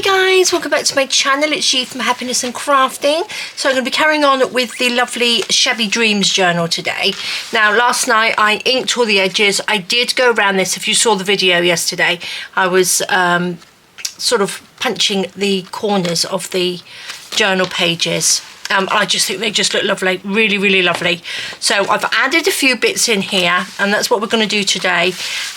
Hey guys, welcome back to my channel. It's She from Happiness and Crafting. So I'm going to be carrying on with the lovely Shabby Dreams journal today. Now last night I inked all the edges. I did go around this. If you saw the video yesterday, I was sort of punching the corners of the journal pages. I just think they just look lovely, really lovely. So I've added a few bits in here, and that's what we're going to do today.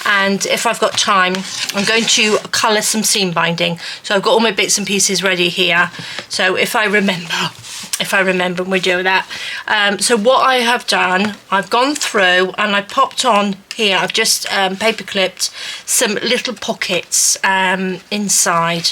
And if I've got time, I'm going to colour some seam binding. So I've got all my bits and pieces ready here. So if I remember, we'll do that. So what I have done, I've gone through and I popped on here. I've just paper clipped some little pockets inside,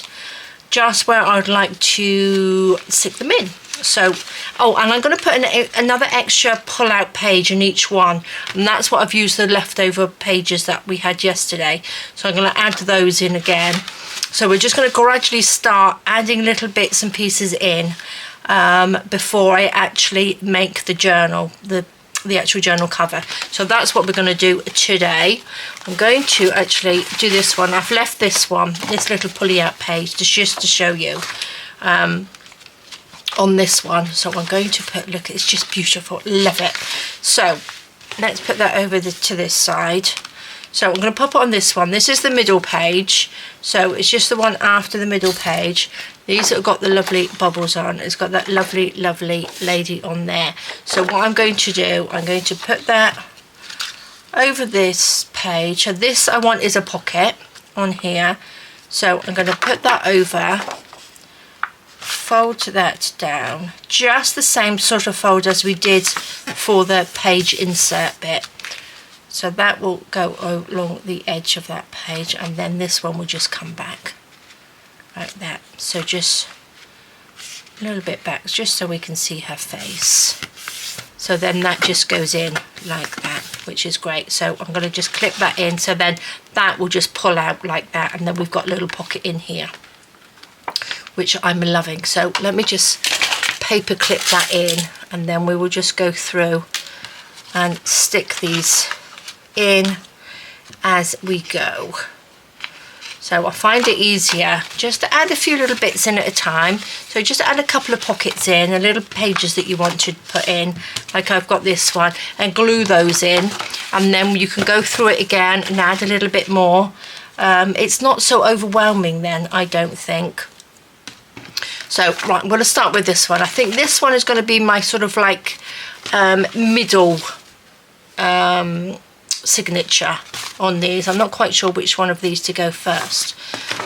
just where I'd like to stick them in. So, oh, and I'm going to put another extra pull-out page in each one, and that's what I've used the leftover pages that we had yesterday. So I'm going to add those in again. So we're just going to gradually start adding little bits and pieces in before I actually make the journal, the actual journal cover. So that's what we're going to do today. I'm going to actually do this one. I've left this one, this little pulley-out page, just to show you. On this one, so I'm going to put, look, it's just beautiful, love it. So let's put that over to this side. So I'm going to pop it on this one. This is the middle page, so it's just the one after the middle page. These have got the lovely bubbles on. It's got that lovely lady on there. So what I'm going to do, I'm going to put that over this page. So this I want is a pocket on here, so I'm going to put that over, fold that down, just the same sort of fold as we did for the page insert bit. So that will go along the edge of that page, and then this one will just come back like that. So just a little bit back, just so we can see her face. So then that just goes in like that, which is great. So I'm going to just clip that in, so then that will just pull out like that, and then we've got a little pocket in here, which I'm loving. So let me just paper clip that in, and then we will just go through and stick these in as we go. So I find it easier just to add a few little bits in at a time. So just add a couple of pockets in, and little pages that you want to put in, like I've got this one, and glue those in, and then you can go through it again and add a little bit more. It's not so overwhelming then, I don't think. So, right, I'm going to start with this one. I think this one is going to be my sort of like middle signature on these. I'm not quite sure which one of these to go first,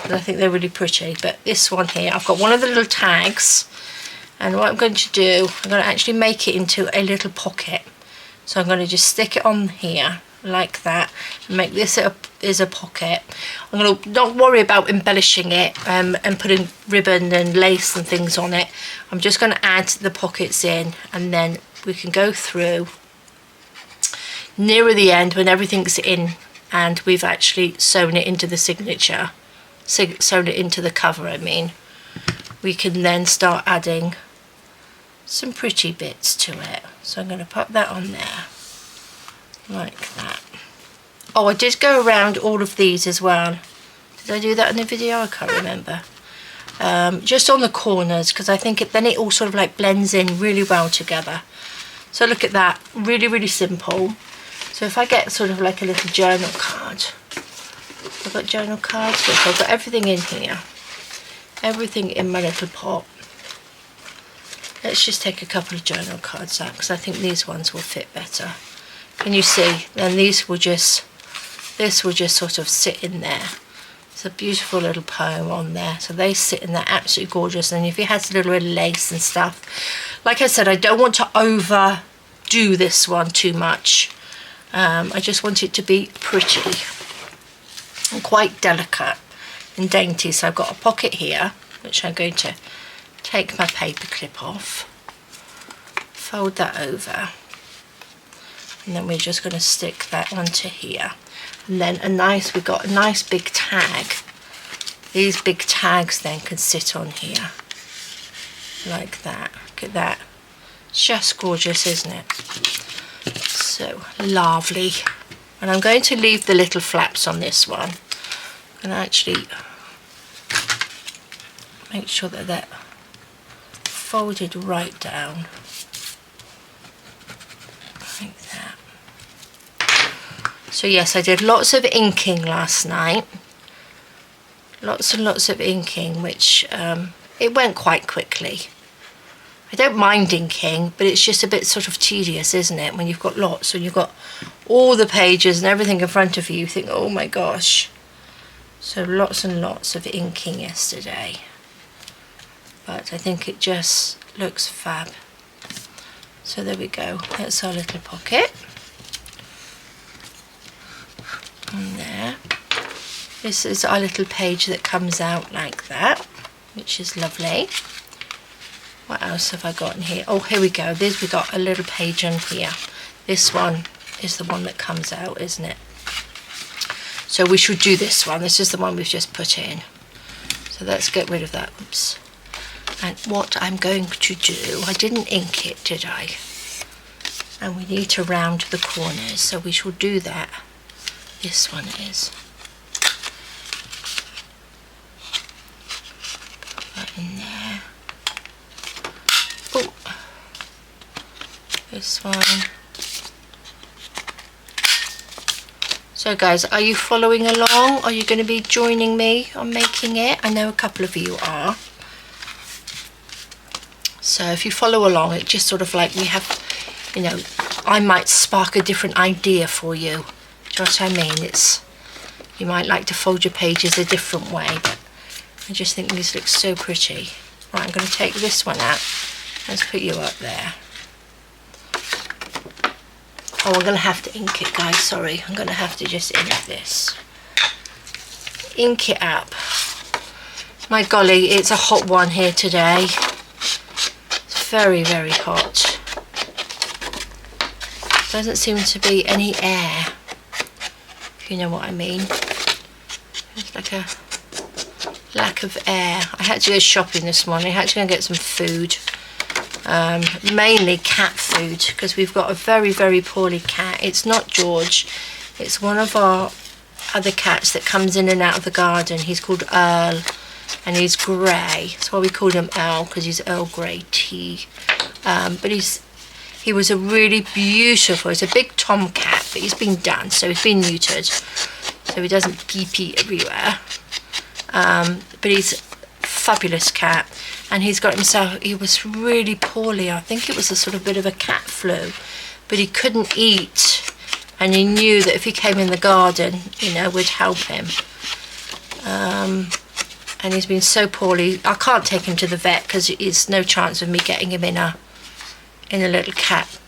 but I think they're really pretty. But this one here, I've got one of the little tags, and what I'm going to do, I'm going to actually make it into a little pocket. So I'm going to just stick it on here like that, and make this is a pocket. I'm going to not worry about embellishing it and putting ribbon and lace and things on it. I'm just going to add the pockets in, and then we can go through nearer the end when everything's in and we've actually sewn it into the signature, sewn it into the cover, I mean. We can then start adding some pretty bits to it. So I'm going to put that on there like that. Oh, I did go around all of these as well. Did I do that in the video? I can't remember. Just on the corners, because I think then it all sort of like blends in really well together. So look at that, really simple. So if I get sort of like a little journal card, I've got journal cards, look, I've got everything in here, everything in my little pot. Let's just take a couple of journal cards out, because I think these ones will fit better. Can you see? Then this will just sort of sit in there. It's a beautiful little poem on there. So they sit in there, absolutely gorgeous. And if you had a little bit of lace and stuff, like I said, I don't want to overdo this one too much. I just want it to be pretty and quite delicate and dainty. So I've got a pocket here, which I'm going to take my paper clip off, fold that over, and then we're just going to stick that onto here. And then we've got a nice big tag. These big tags then can sit on here like that. Look at that, just gorgeous, isn't it? So lovely. And I'm going to leave the little flaps on this one, and actually make sure that they're folded right down like that. So yes, I did lots of inking last night, lots and lots of inking, which it went quite quickly. I don't mind inking, but it's just a bit sort of tedious, isn't it, when you've got lots, when you've got all the pages and everything in front of you, you think, oh my gosh. So lots and lots of inking yesterday, but I think it just looks fab. So there we go, that's our little pocket. And there, this is our little page that comes out like that, which is lovely. What else have I got in here? Oh, here we go. This, we got a little page on here. This one is the one that comes out, isn't it? So we should do this one. This is the one we've just put in. So let's get rid of that. Oops. And what I'm going to do, I didn't ink it, did I? And we need to round the corners, so we shall do that. This one is. Put that in there. Oh, this one. So guys, are you following along? Are you going to be joining me on making it? I know a couple of you are. So if you follow along, it just sort of like we have, you know, I might spark a different idea for you. Do you know what I mean? It's, you might like to fold your pages a different way, but I just think these look so pretty. Right, I'm going to take this one out. Let's put you up there. Oh, I'm going to have to ink it, guys. Sorry, I'm going to have to just ink this. Ink it up. My golly, it's a hot one here today. It's very, very hot. Doesn't seem to be any air, if you know what I mean. It's like a lack of air. I had to go shopping this morning. I had to go and get some food. Mainly cat food, because we've got a very, very poorly cat. It's not George, it's one of our other cats that comes in and out of the garden. He's called Earl, and he's grey. That's why we called him Earl, because he's Earl Grey tea. But he was a really beautiful, he's a big tomcat, but he's been done, so he's been neutered, so he doesn't pee everywhere. But he's a fabulous cat. And he's got himself, he was really poorly. I think it was a sort of bit of a cat flu, but he couldn't eat. And he knew that if he came in the garden, you know, we'd help him. And he's been so poorly. I can't take him to the vet because there's no chance of me getting him in a little cat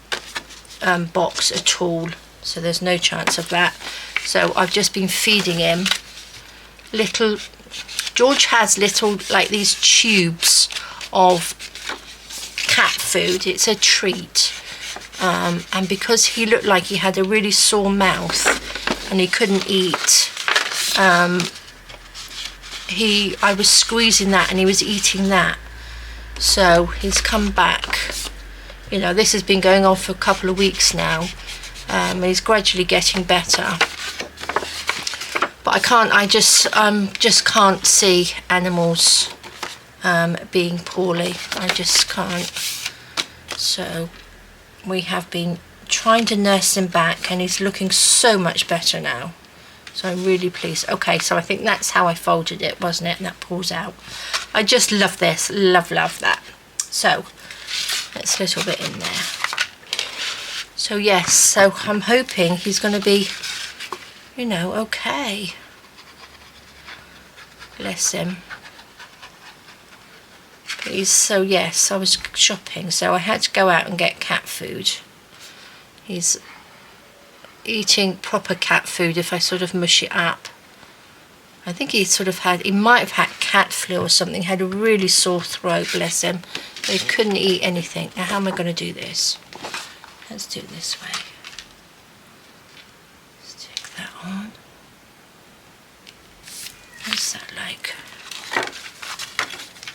box at all. So there's no chance of that. So I've just been feeding him little, George has little, like these tubes of cat food. It's a treat. And because he looked like he had a really sore mouth and he couldn't eat, I was squeezing that and he was eating that. So he's come back. You know, this has been going on for a couple of weeks now. He's gradually getting better. But I just can't see animals being poorly. I just can't. So we have been trying to nurse him back, and he's looking so much better now. So I'm really pleased. Okay, so I think that's how I folded it, wasn't it? And that pulls out. I just love this. Love that. So that's a little bit in there. So yes, so I'm hoping he's going to be, you know, okay. Bless him. So yes, I was shopping, so I had to go out and get cat food. He's eating proper cat food if I sort of mush it up. I think he might have had cat flu or something, had a really sore throat, bless him. But he couldn't eat anything. Now how am I going to do this? Let's do it this way. Stick that on. What's that like?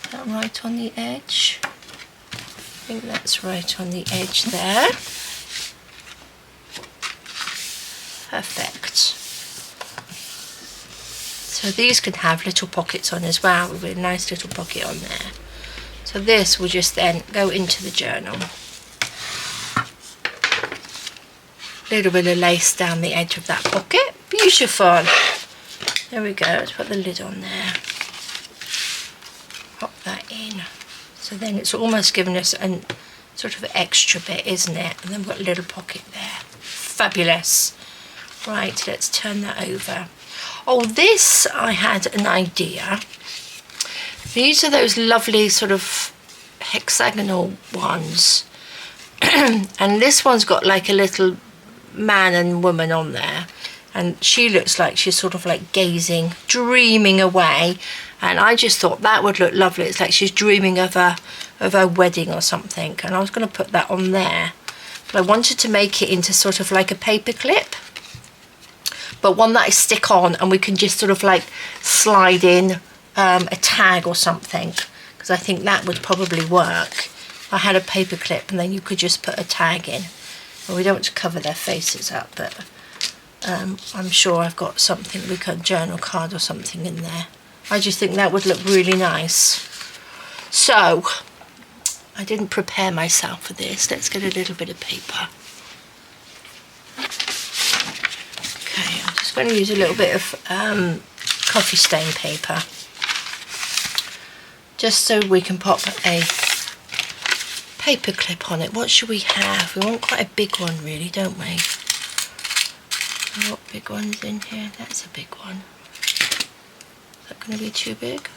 Is that right on the edge? I think that's right on the edge there. Perfect. So these can have little pockets on as well, with a nice little pocket on there. So this will just then go into the journal. Little bit of lace down the edge of that pocket. Beautiful. There we go. Let's put the lid on there. Pop that in. So then it's almost given us a sort of extra bit, isn't it? And then we've got a little pocket there. Fabulous. Right, let's turn that over. Oh, this, I had an idea. These are those lovely sort of hexagonal ones. And this one's got like a little man and woman on there. And she looks like she's sort of like gazing, dreaming away. And I just thought that would look lovely. It's like she's dreaming of her wedding or something. And I was going to put that on there. But I wanted to make it into sort of like a paper clip. But one that I stick on and we can just sort of like slide in a tag or something. Because I think that would probably work. I had a paper clip and then you could just put a tag in. Well, we don't want to cover their faces up, but I'm sure I've got something, we could journal card or something in there. I just think that would look really nice. So, I didn't prepare myself for this. Let's get a little bit of paper. Okay, I'm just going to use a little bit of coffee stain paper. Just so we can pop a paper clip on it. What should we have? We want quite a big one really, don't we? What big one's in here? That's a big one. Is that going to be too big?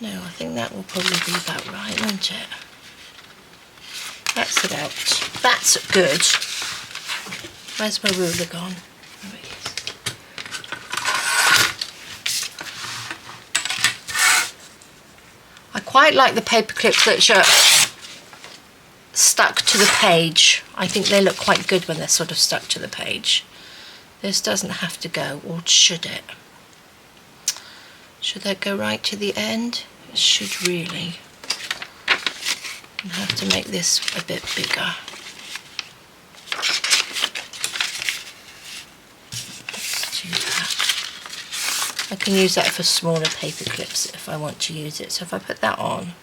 No, I think that will probably be about right, won't it? That's about. That's good. Where's my ruler gone? There it is. I quite like the paper clips that are stuck to the page. I think they look quite good when they're sort of stuck to the page. This doesn't have to go, or should it? Should that go right to the end? It should really. I have to make this a bit bigger. Let's do that. I can use that for smaller paper clips if I want to use it. So if I put that on,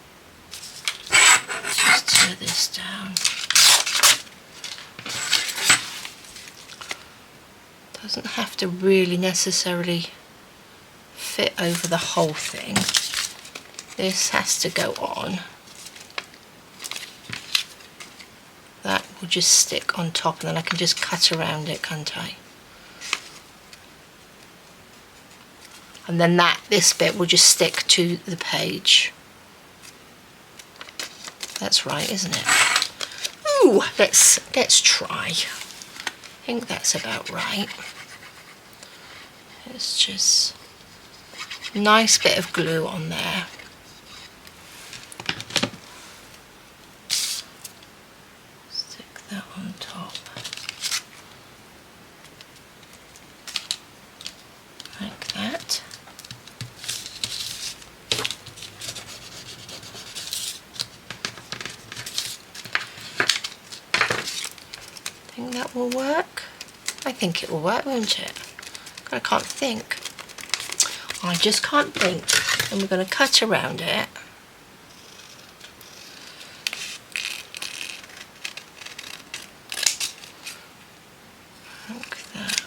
just tear this down. Doesn't have to really necessarily fit over the whole thing. This has to go on. That will just stick on top and then I can just cut around it, can't I? And then this bit will just stick to the page. That's right, isn't it? Ooh, let's try. I think that's about right. It's just a nice bit of glue on there. Stick that on top. Like that. Think that will work? I think it will work, won't it? I can't think. I just can't think. And we're going to cut around it. Like that.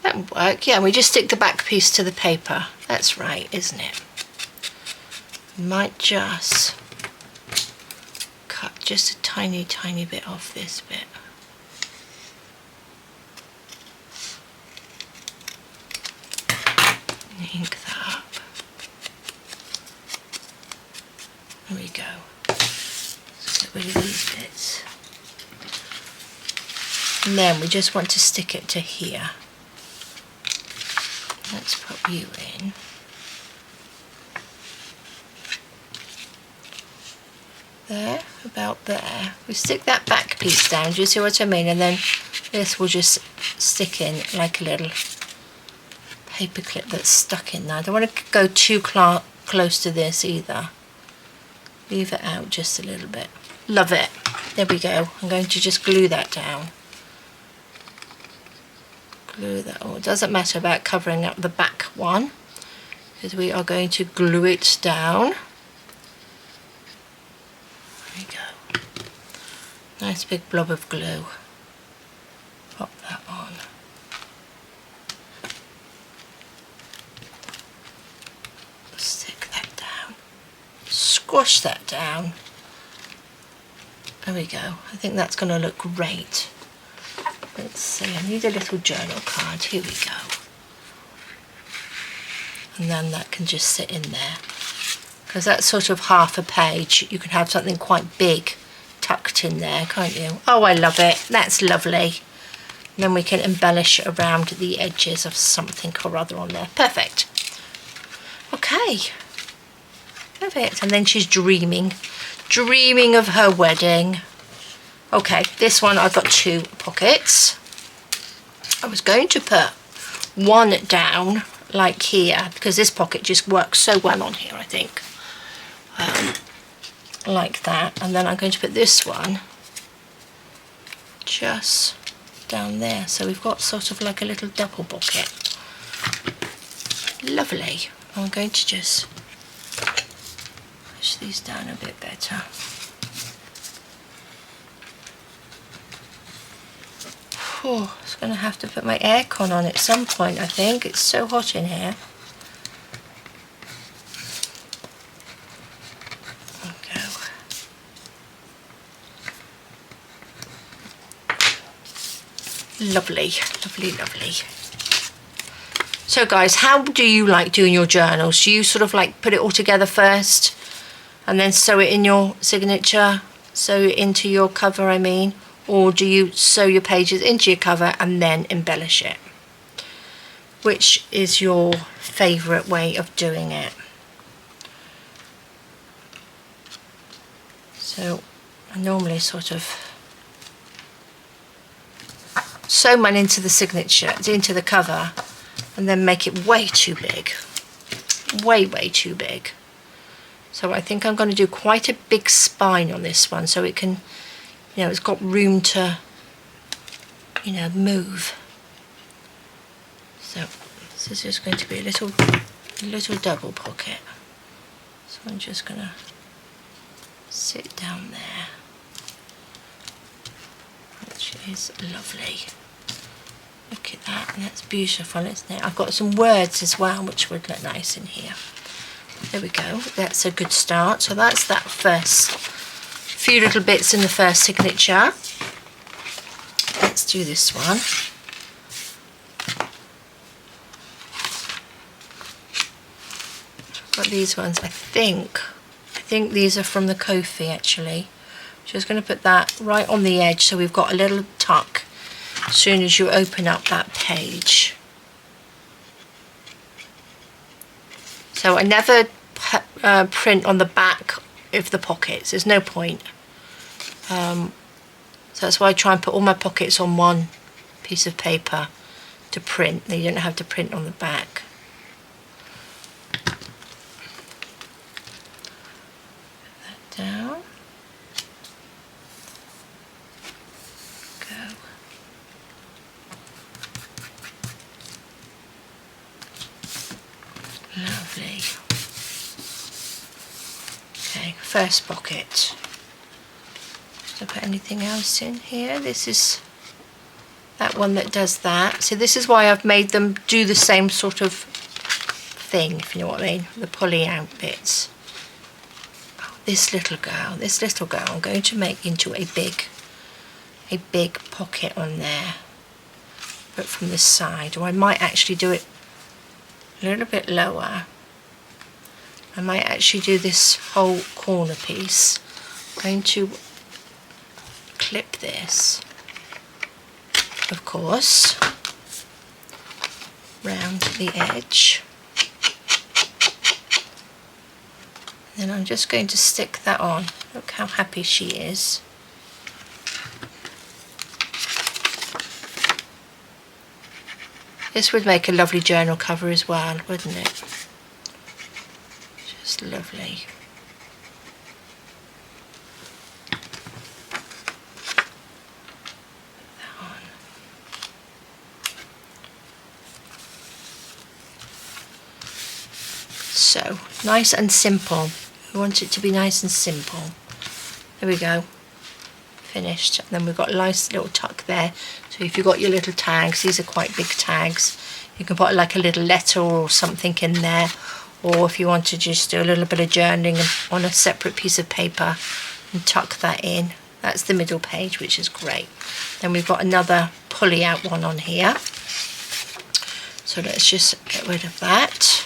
That would work. Yeah, we just stick the back piece to the paper. That's right, isn't it? Might just cut just a tiny bit off this bit. Ink that up. There we go. Let's get rid of these bits. And then we just want to stick it to here. Let's put you in. There, about there. We stick that back piece down, do you see what I mean? And then this will just stick in like a little paper clip that's stuck in there. I don't want to go too close to this either. Leave it out just a little bit. Love it. There we go. I'm going to just glue that down. Glue that. Oh, it doesn't matter about covering up the back one, because we are going to glue it down. There we go. Nice big blob of glue. Pop that on. Stick that down. Squash that down. There we go. I think that's going to look great. Let's see, I need a little journal card. Here we go. And then that can just sit in there. Because that's sort of half a page. You can have something quite big tucked in there, can't you? Oh, I love it. That's lovely. And then we can embellish around the edges of something or other on there. Perfect. Okay. Perfect. And then she's dreaming of her wedding. Okay, this one I've got 2 pockets. I was going to put one down like here, because this pocket just works so well on here, I think. Like that. And then I'm going to put this one just down there. So we've got sort of like a little double pocket. Lovely. I'm going to just push these down a bit better. Oh, I was going to have to put my aircon on at some point, I think. It's so hot in here. There we go. Lovely, lovely, lovely. So guys, how do you like doing your journals? Do you sort of like put it all together first and then sew it in your signature, sew it into your cover, I mean? Or do you sew your pages into your cover and then embellish it? Which is your favourite way of doing it? So I normally sort of sew mine into the signature, into the cover, and then make it way too big. Way too big. So I think I'm going to do quite a big spine on this one, so it can, you know, it's got room to, you know, move. So this is just going to be a little double pocket. So I'm just going to sit down there, which is lovely. Look at that, and that's beautiful, isn't it? I've got some words as well, which would look nice in here. There we go. That's a good start. So that's that first few little bits in the first signature. Let's do this one. I've got these ones. I think these are from the Ko-fi actually. Just going to put that right on the edge, so we've got a little tuck as soon as you open up that page. So I never print on the back of the pockets. There's no point. So that's why I try and put all my pockets on one piece of paper to print. You don't have to print on the back. Put that down. Go. Lovely. Okay, first pocket. Did I put anything else in here? This is that one that does that. So this is why I've made them do the same sort of thing, if you know what I mean, the pulling out bits. Oh, this little girl I'm going to make into a big pocket on there, but from the side, or I might actually do it a little bit lower. I might actually do this whole corner piece. I'm going to clip this, of course, round the edge. Then I'm just going to stick that on. Look how happy she is. This would make a lovely journal cover as well, wouldn't it? It's lovely. That on. So, nice and simple. We want it to be nice and simple. There we go. Finished. And then we've got a nice little tuck there. So if you've got your little tags, these are quite big tags. You can put like a little letter or something in there. Or if you want to just do a little bit of journaling on a separate piece of paper and tuck that in. That's the middle page, which is great. Then we've got another pulley out one on here. So let's just get rid of that.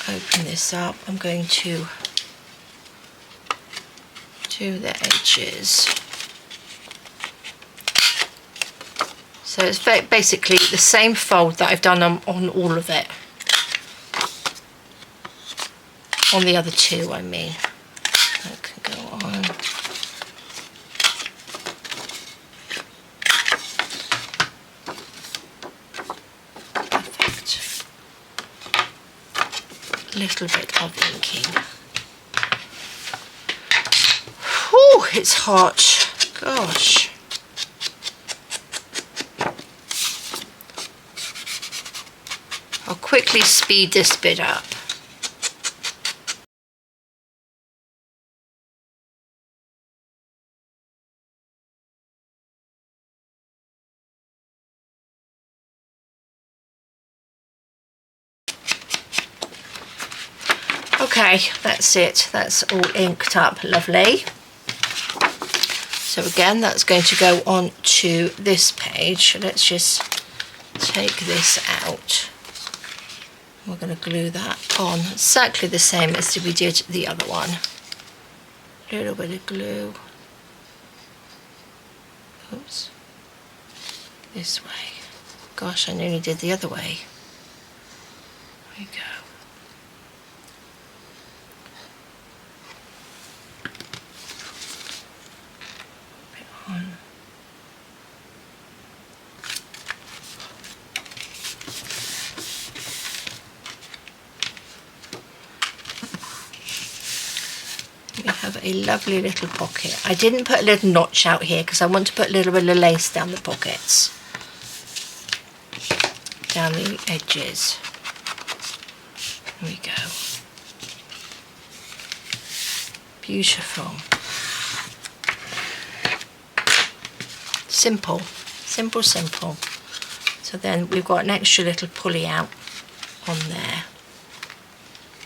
Open this up. I'm going to do the edges. So it's basically the same fold that I've done on all of it. On the other two, I mean. That can go on. Perfect. A little bit of inking. Whew, it's hot. Gosh. I'll quickly speed this bit up. Okay, that's it. That's all inked up. Lovely. So again, that's going to go on to this page. Let's just take this out. We're going to glue that on exactly the same as we did the other one. A little bit of glue. Oops. This way. Gosh, I nearly did the other way. There we go. On. We have a lovely little pocket. I didn't put a little notch out here because I want to put a little bit of lace down the pockets, down the edges. There we go. Beautiful. Simple, simple, simple. So then we've got an extra little pulley out on there.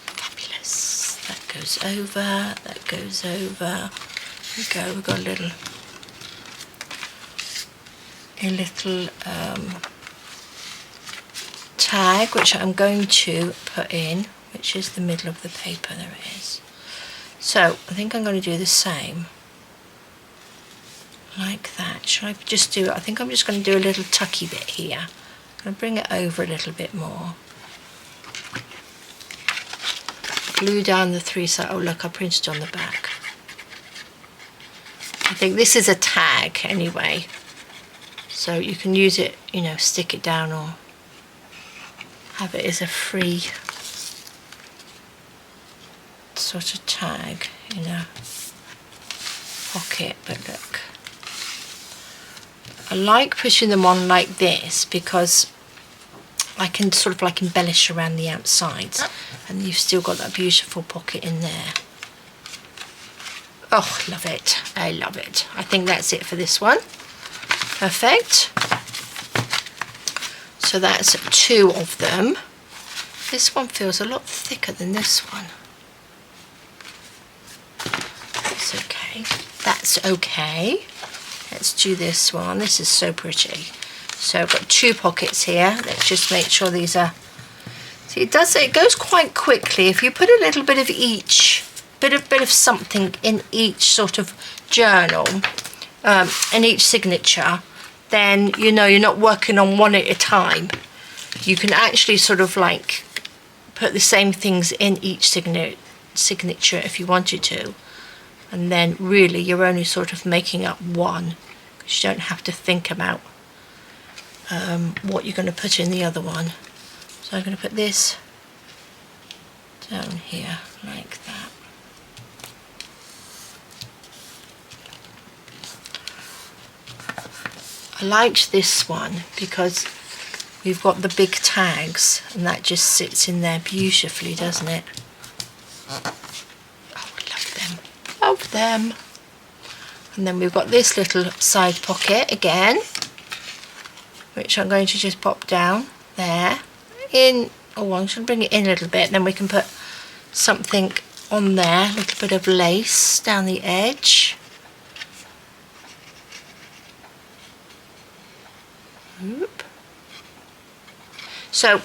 Fabulous. That goes over, that goes over. There we go, we've got a little tag which I'm going to put in, which is the middle of the paper. There it is. So I think I'm going to do the same. Like that. Shall I just do it? I think I'm just going to do a little tucky bit here. I'm going to bring it over a little bit more. Glue down the three sides. Oh look, I printed on the back. I think this is a tag anyway. So you can use it, you know, stick it down or have it as a free sort of tag in a pocket. But look. I like pushing them on like this because I can sort of like embellish around the outsides and you've still got that beautiful pocket in there. Oh, love it. I love it. I think that's it for this one. Perfect. So that's two of them. This one feels a lot thicker than this one. That's okay. That's okay. Let's do this one. This is so pretty. So I've got two pockets here. Let's just make sure these are... See, it goes quite quickly. If you put a little bit of each, bit of something in each sort of journal, in each signature, then you know you're not working on one at a time. You can actually sort of like put the same things in each signature if you wanted to. And then really you're only sort of making up one, because you don't have to think about what you're going to put in the other one. So I'm going to put this down here like that. I liked this one because we've got the big tags and that just sits in there beautifully, doesn't it? Oh, I love them. Love them. And then we've got this little side pocket again, which I'm going to just pop down there in. Oh, I'm just going to bring it in a little bit, then we can put something on there, a little bit of lace down the edge. Oop. So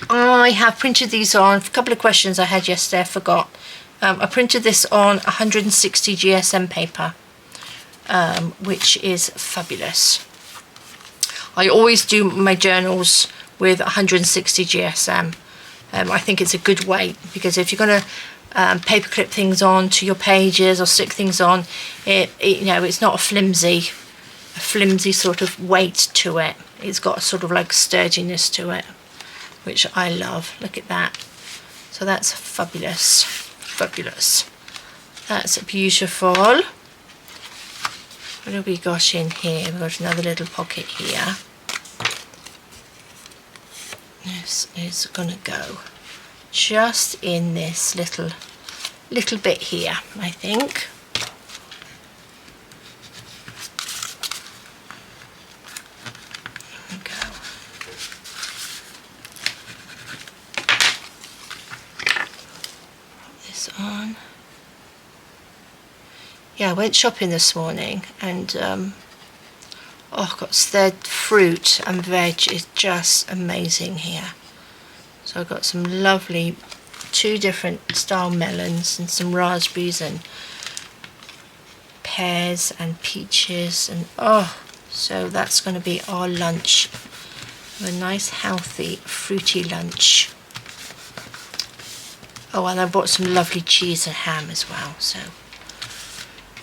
I have printed these on a couple of questions I had yesterday, I forgot. I printed this on 160 GSM paper, which is fabulous. I always do my journals with 160 GSM. I think it's a good weight, because if you're going to paperclip things on to your pages or stick things on, you know, it's not a flimsy sort of weight to it. It's got a sort of like sturdiness to it, which I love. Look at that. So that's fabulous, fabulous. That's beautiful. What have we got in here? We've got another little pocket here. This is gonna go just in this little bit here, I think. There we go. Put this on. Yeah, I went shopping this morning and oh, I've got the fruit and veg is just amazing here. So I've got some lovely 2 different style melons and some raspberries and pears and peaches, and oh, so that's going to be our lunch. A nice healthy fruity lunch. Oh, and I bought some lovely cheese and ham as well. So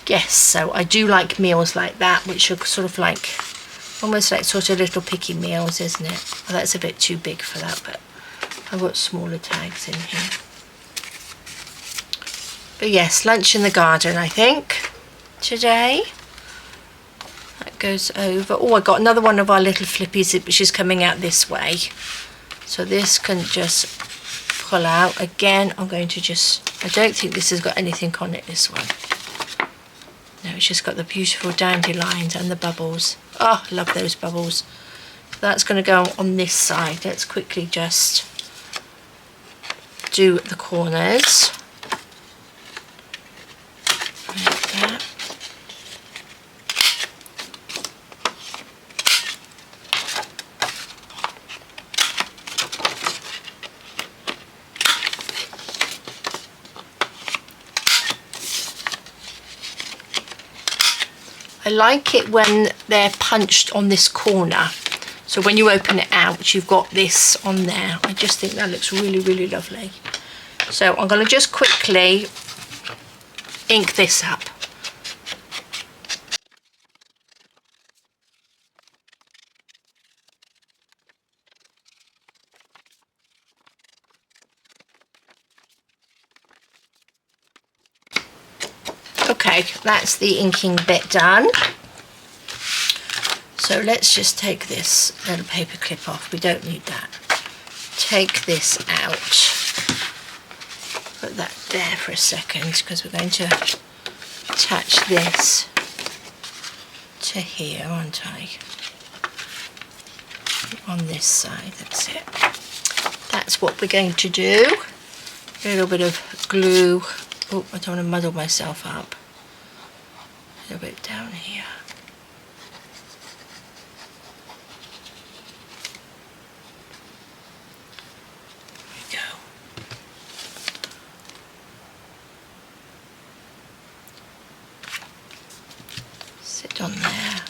yes, so I do like meals like that, which are sort of like almost like sort of little picky meals, isn't it? Well, that's a bit too big for that, but I've got smaller tags in here. But yes, lunch in the garden, I think, today. That goes over. Oh, I got another one of our little flippies, which is coming out this way. So this can just pull out. Again, I'm going to just, I don't think this has got anything on it, this one. No, it's just got the beautiful dandelions and the bubbles. Oh, I love those bubbles. That's going to go on this side. Let's quickly just do the corners. Like that. I like it when they're punched on this corner, so when you open it out you've got this on there. I just think that looks really, really lovely. So I'm going to just quickly ink this up. Okay, that's the inking bit done. So let's just take this little paper clip off. We don't need that. Take this out. Put that there for a second, because we're going to attach this to here, aren't I? On this side, that's it. That's what we're going to do. A little bit of glue. Oh, I don't want to muddle myself up. A little bit down here. There we go. Sit on there.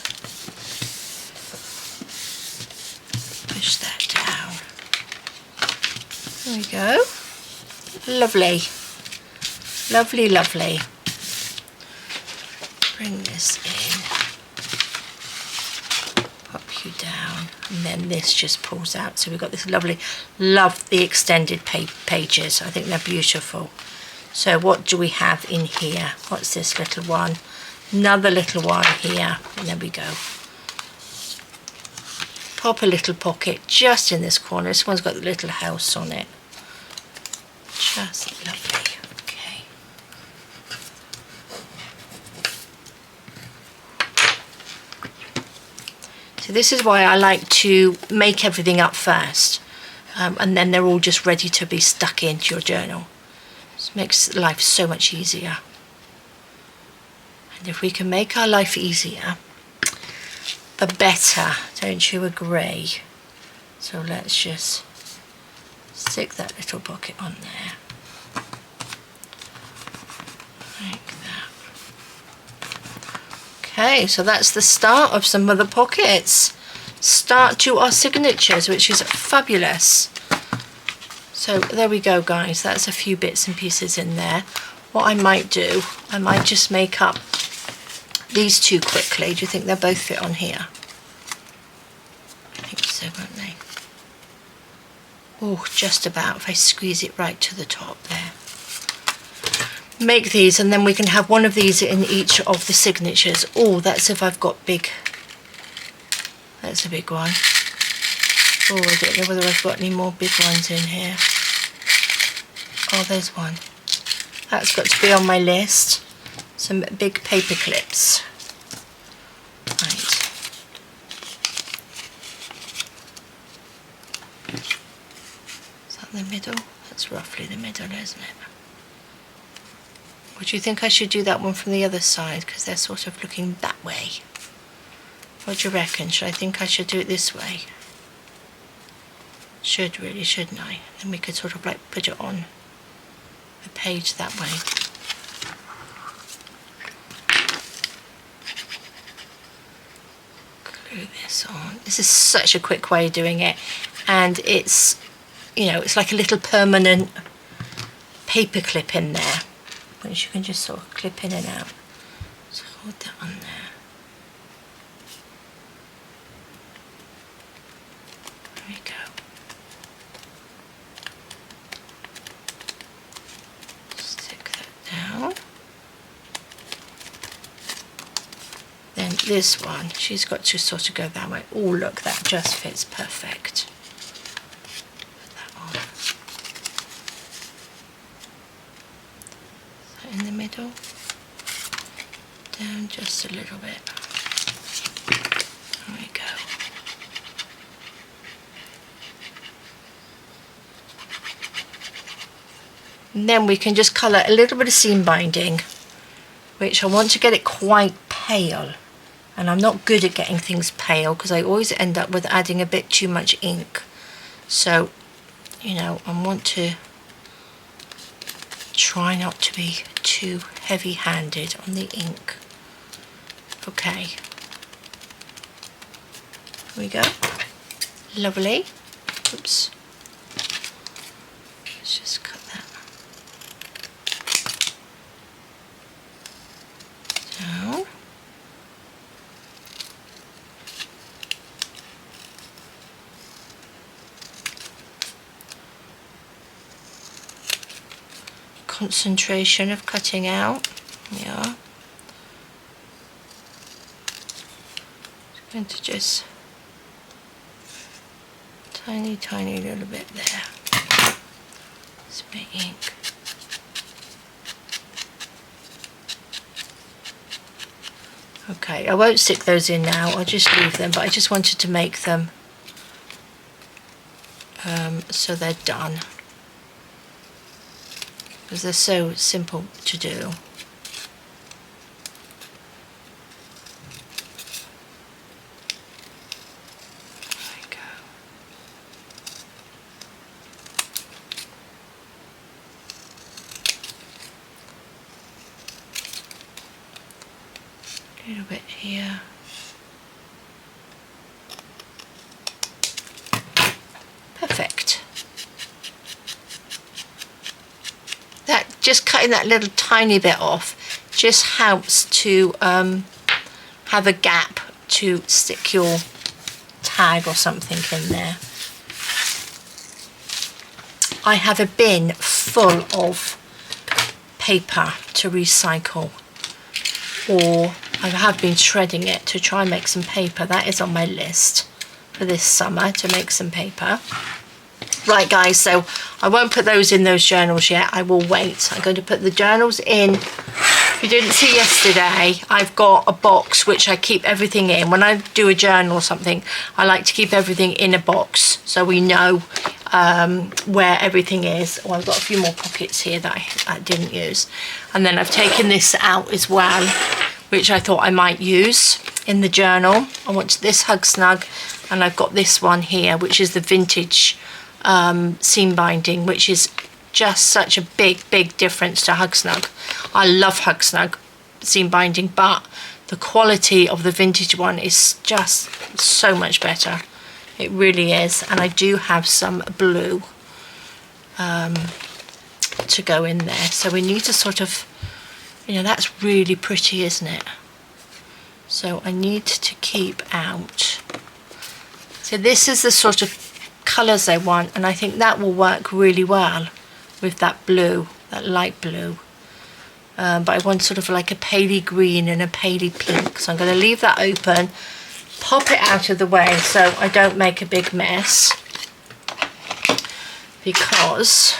Push that down. There we go. Lovely. Lovely, lovely. Bring this in. Pop you down. and then this just pulls out. So we've got this lovely, love the extended pages. I think they're beautiful. So what do we have in here? What's this little one? Another little one here, and there we go. Pop a little pocket just in this corner. This one's got the little house on it. Just lovely. Okay. So this is why I like to make everything up first, and then they're all just ready to be stuck into your journal. It makes life so much easier. And if we can make our life easier, the better, don't you agree? So let's just stick that little pocket on there. Like that. Okay, so that's the start of some other pockets. Start to our signatures, which is fabulous. So there we go, guys. That's a few bits and pieces in there. What I might do, I might just make up these two quickly. Do you think they'll both fit on here? I think so, won't they? Oh, just about, if I squeeze it right to the top there. Make these, and then we can have one of these in each of the signatures. Oh, that's if I've got big. That's a big one. Oh, I don't know whether I've got any more big ones in here. Oh, there's one. That's got to be on my list. Some big paper clips. Right. Is that the middle? That's roughly the middle, isn't it? Or do you think I should do that one from the other side, because they're sort of looking that way? What do you reckon? Should I think I should do it this way? Should really, shouldn't I? Then we could sort of like put it on the page that way. Glue this on. This is such a quick way of doing it, and it's, you know, it's like a little permanent paper clip in there, which you can just sort of clip in and out. So hold that on there. There we go. Stick that down. Then this one, she's got to sort of go that way. Oh, look, that just fits perfect. Put that on. In the middle, down just a little bit. There we go. And then we can just colour a little bit of seam binding, which I want to get it quite pale. And I'm not good at getting things pale because I always end up with adding a bit too much ink. So, you know, I want to try not to be too heavy-handed on the ink. Okay. Here we go. Lovely. Oops. Let's just cut that down. Concentration of cutting out. Yeah. Going to just tiny little bit there. It's my ink. Okay, I won't stick those in now. I'll just leave them, but I just wanted to make them so they're done, because they're so simple to do. There we go. A little bit here. Perfect. That just cutting that little tiny bit off just helps to have a gap to stick your tag or something in there. I have a bin full of paper to recycle, or I have been shredding it to try and make some paper. That is on my list for this summer, to make some paper. Right guys, so I won't put those in those journals yet. I will wait. I'm going to put the journals in. If you didn't see yesterday, I've got a box which I keep everything in. When I do a journal or something, I like to keep everything in a box so we know where everything is. Oh, I've got a few more pockets here that I didn't use. And then I've taken this out as well, which I thought I might use in the journal. I want this Hug Snug, and I've got this one here, which is the vintage seam binding, which is just such a big difference to Hug Snug. I love Hug Snug seam binding, but the quality of the vintage one is just so much better. It really is. And I do have some blue to go in there, so we need to sort of, you know, that's really pretty, isn't it? So I need to keep out. So this is the sort of colours I want, and I think that will work really well with that blue, that light blue. But I want sort of like a paley green and a paley pink. So I'm going to leave that open, pop it out of the way so I don't make a big mess, because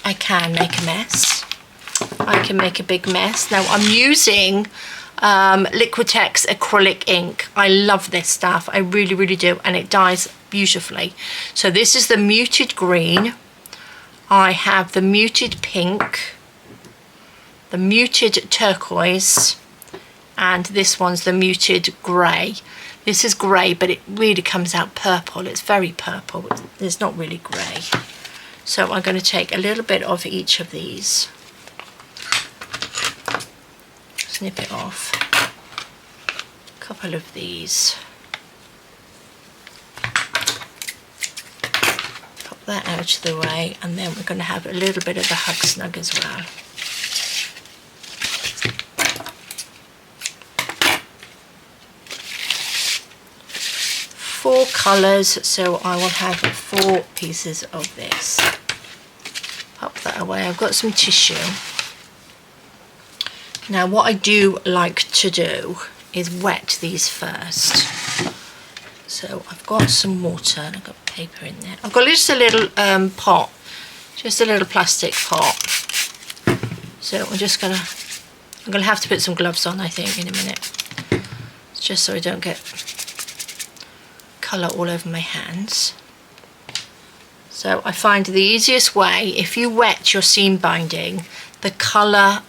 I can make a mess. I can make a big mess. Now I'm using Liquitex acrylic ink. I love this stuff. I really do, and it dyes beautifully. So this is the muted green. I have the muted pink, the muted turquoise, and this one's the muted grey. This is grey, but it really comes out purple. It's very purple. It's not really grey. So I'm going to take a little bit of each of these. Snip it off. A couple of these. Pop that out of the way, and then we're going to have a little bit of the Hug Snug as well. Four colours, so I will have 4 pieces of this. Pop that away. I've got some tissue. Now what I do like to do is wet these first. So I've got some water and I've got paper in there. I've got just a little pot, just a little plastic pot. So I'm gonna have to put some gloves on, I think, in a minute, just so I don't get colour all over my hands. So I find the easiest way, if you wet your seam binding, the colour,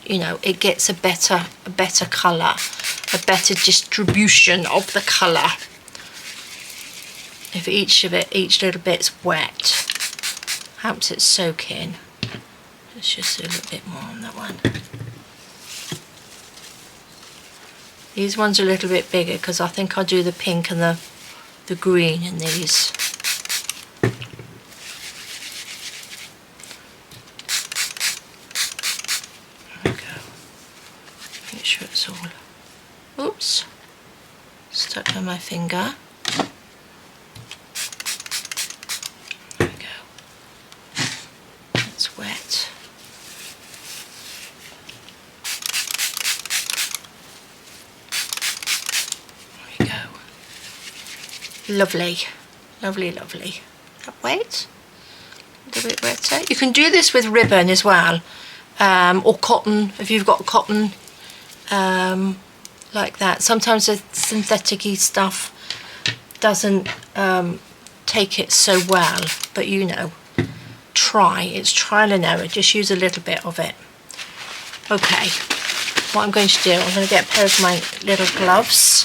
you know, it gets a better colour, a better distribution of the colour. If each little bit's wet, helps it soak in. Let's just do a little bit more on that one. These ones are a little bit bigger because I think I'll do the pink and the green in these. There we go. Make sure it's all, oops, stuck on my finger. There we go. It's wet. Lovely, lovely, lovely. That wet, a little bit wetter. You can do this with ribbon as well, or cotton, if you've got cotton like that. Sometimes the synthetic-y stuff doesn't take it so well, but you know, it's trial and error. Just use a little bit of it. Okay, what I'm going to do, I'm going to get a pair of my little gloves.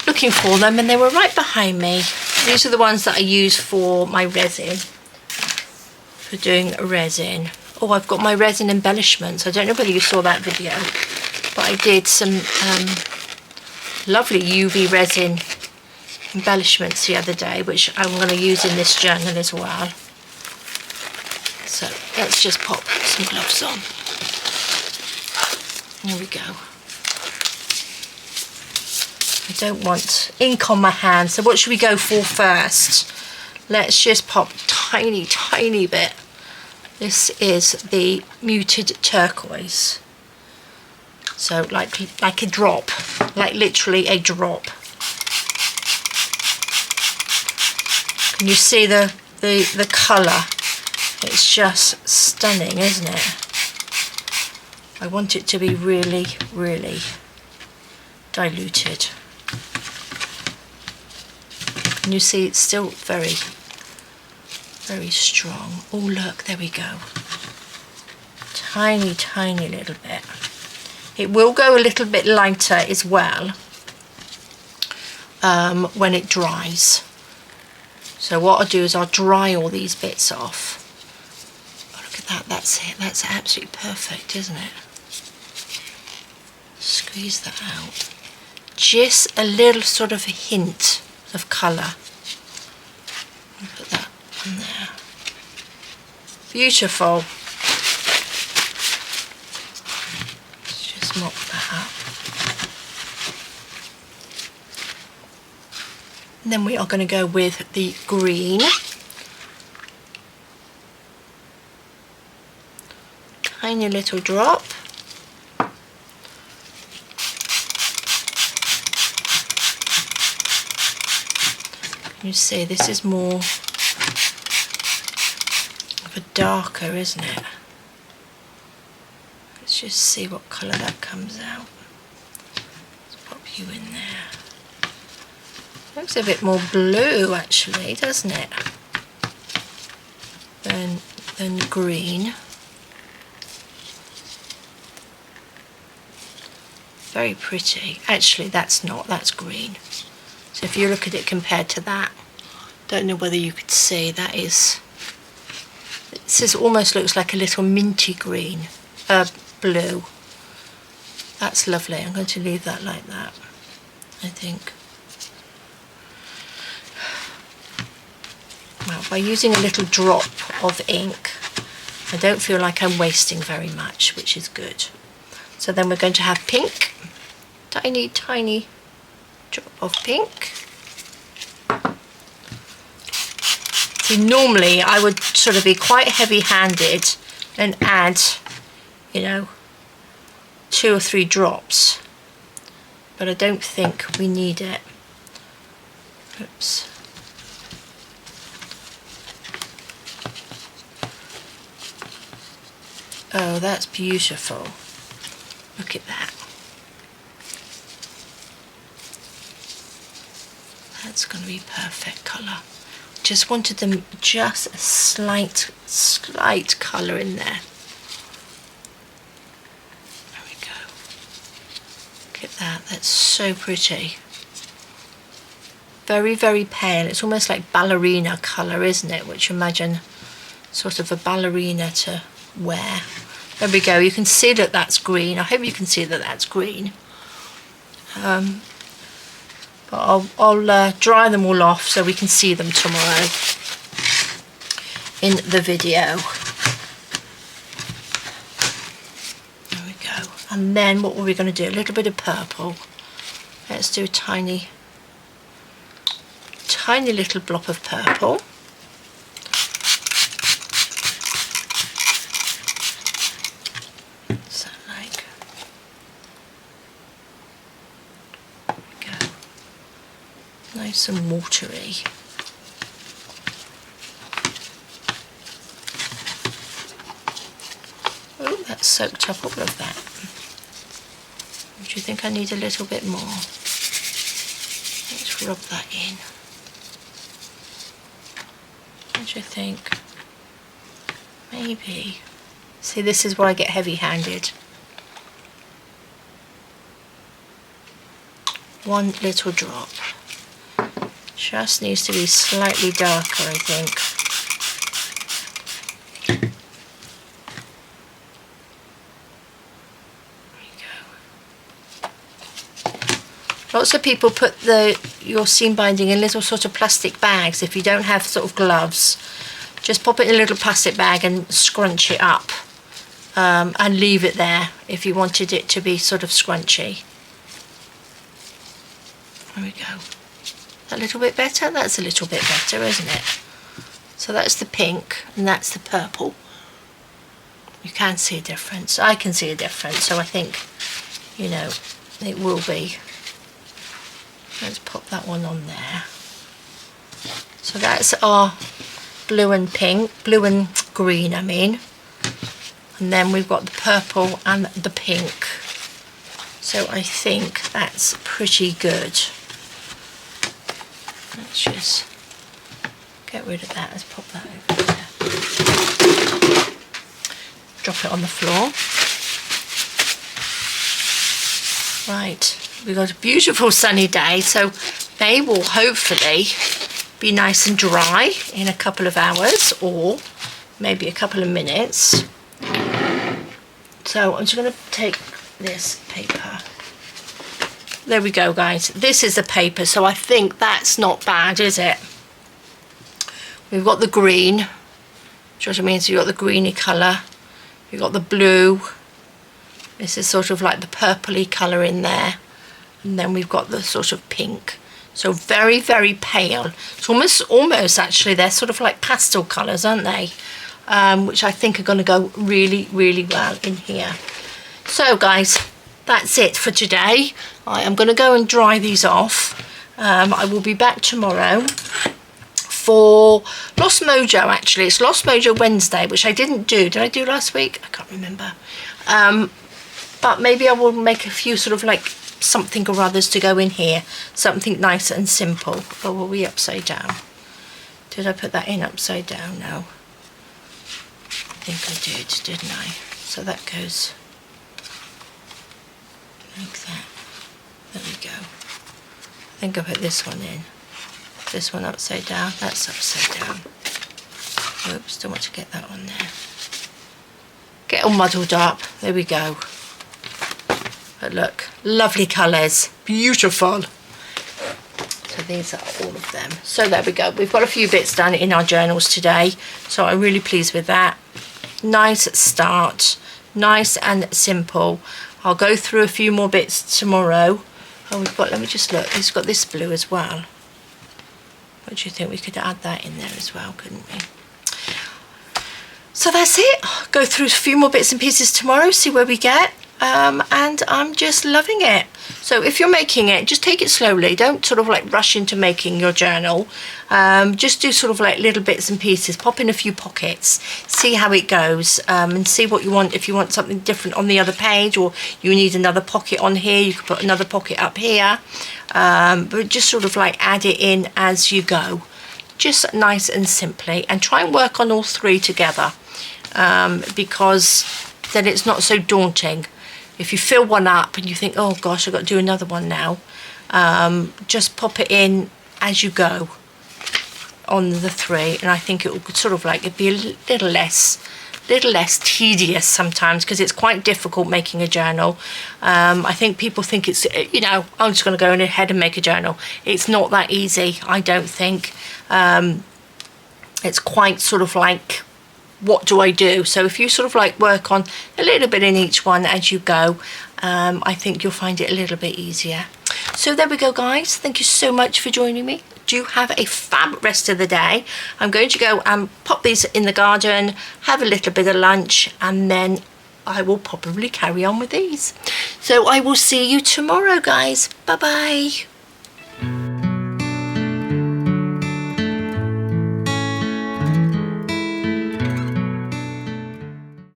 Looking for them, and they were right behind me. These are the ones that I use for my resin, for doing resin. Oh, I've got my resin embellishments. I don't know whether you saw that video, but I did some lovely UV resin embellishments the other day, which I'm going to use in this journal as well. So let's just pop some gloves on. There we go. don't want ink on my hand. So what should we go for first? Let's just pop tiny, tiny bit. This is the muted turquoise. So like a drop, like literally a drop. Can you see the colour? It's just stunning, isn't it? I want it to be really, really diluted. Can you see it's still very, very strong? Oh look, there we go. Tiny, tiny little bit. It will go a little bit lighter as well when it dries. So what I'll do is I'll dry all these bits off. Oh, look at that, that's it. That's absolutely perfect, isn't it? Squeeze that out. Just a little sort of hint of colour. Put that on there. Beautiful. Let's just mop that up. And then we are going to go with the green. Tiny little drop. You see, this is more of a darker, isn't it? Let's just see what colour that comes out. Let's pop you in there. Looks a bit more blue actually, doesn't it? Than green. Very pretty. Actually, that's not, that's green. So if you look at it compared to that, don't know whether you could see, that is, this almost looks like a little minty green, blue. That's lovely. I'm going to leave that like that, I think. Well, by using a little drop of ink, I don't feel like I'm wasting very much, which is good. So then we're going to have pink, tiny, tiny drop of pink. See, normally I would sort of be quite heavy-handed and add, you know, 2 or 3 drops, but I don't think we need it. Oops. Oh, that's beautiful. Look at that. That's going to be perfect colour. Just wanted them just a slight colour in there. There we go. Look at that. That's so pretty. Very, very pale. It's almost like ballerina colour, isn't it? Which imagine sort of a ballerina to wear. There we go. You can see that that's green. I hope you can see that that's green. But I'll dry them all off so we can see them tomorrow in the video. There we go. And then what were we going to do? A little bit of purple. Let's do a tiny little blob of purple. So like, there we go. Nice and watery. Oh, that's soaked up all of that. Do you think I need a little bit more? Let's rub that in. What do you think? Maybe. See, this is where I get heavy-handed. One little drop. Just needs to be slightly darker, I think. Lots of people put your seam binding in little sort of plastic bags. If you don't have sort of gloves, just pop it in a little plastic bag and scrunch it up, and leave it there if you wanted it to be sort of scrunchy. There we go. A little bit better? That's a little bit better, isn't it? So that's the pink and that's the purple. You can see a difference. I can see a difference, so I think, you know, it will be. Let's pop that one on there. So that's our blue and pink, blue and green, I mean. And then we've got the purple and the pink. So I think that's pretty good. Let's just get rid of that. Let's pop that over there. Drop it on the floor. Right, we've got a beautiful sunny day, so they will hopefully be nice and dry in a couple of hours or maybe a couple of minutes. So I'm just going to take this paper. There we go, guys. This is the paper, so I think that's not bad, is it? We've got the green, which what I mean, so you've got the greeny colour. You've got the blue. This is sort of like the purpley colour in there. And then we've got the sort of pink. So very, very pale. It's almost actually, they're sort of like pastel colours, aren't they? Which I think are going to go really, really well in here. So guys, that's it for today. I am going to go and dry these off. I will be back tomorrow for Lost Mojo, actually. It's Lost Mojo Wednesday, which I didn't do. Did I do last week? I can't remember. But maybe I will make a few sort of like something or others to go in here. Something nice and simple. Or were we upside down? Did I put that in upside down? No. I think I did, didn't I? So that goes like that. There we go. I think I put this one in. This one upside down. That's upside down. Oops, don't want to get that on there. Get all muddled up. There we go. But look, lovely colours. Beautiful. So these are all of them. So there we go. We've got a few bits done in our journals today. So I'm really pleased with that. Nice start. Nice and simple. I'll go through a few more bits tomorrow. Oh, we've got, let me just look. He's got this blue as well. What do you think? We could add that in there as well, couldn't we? So that's it. Go through a few more bits and pieces tomorrow, see where we get. And I'm just loving it. So if you're making it, just take it slowly. Don't sort of like rush into making your journal. Just do sort of like little bits and pieces. Pop in a few pockets. See how it goes. And see what you want. If you want something different on the other page, or you need another pocket on here, you can put another pocket up here. But just sort of like add it in as you go. Just nice and simply. And try and work on all three together. Because then it's not so daunting. If you fill one up and you think, oh gosh, I've got to do another one now, just pop it in as you go on the three, and I think it will sort of like, it'd be a little less tedious sometimes, because it's quite difficult making a journal. I think people think it's, you know, I'm just going to go ahead and make a journal. It's not that easy, I don't think. It's quite sort of like, what do I do? So if you sort of like work on a little bit in each one as you go, I think you'll find it a little bit easier. So there we go, guys. Thank you so much for joining me. Do have a fab rest of the day. I'm going to go and pop these in the garden, have a little bit of lunch, and then I will probably carry on with these. So I will see you tomorrow, guys. Bye bye.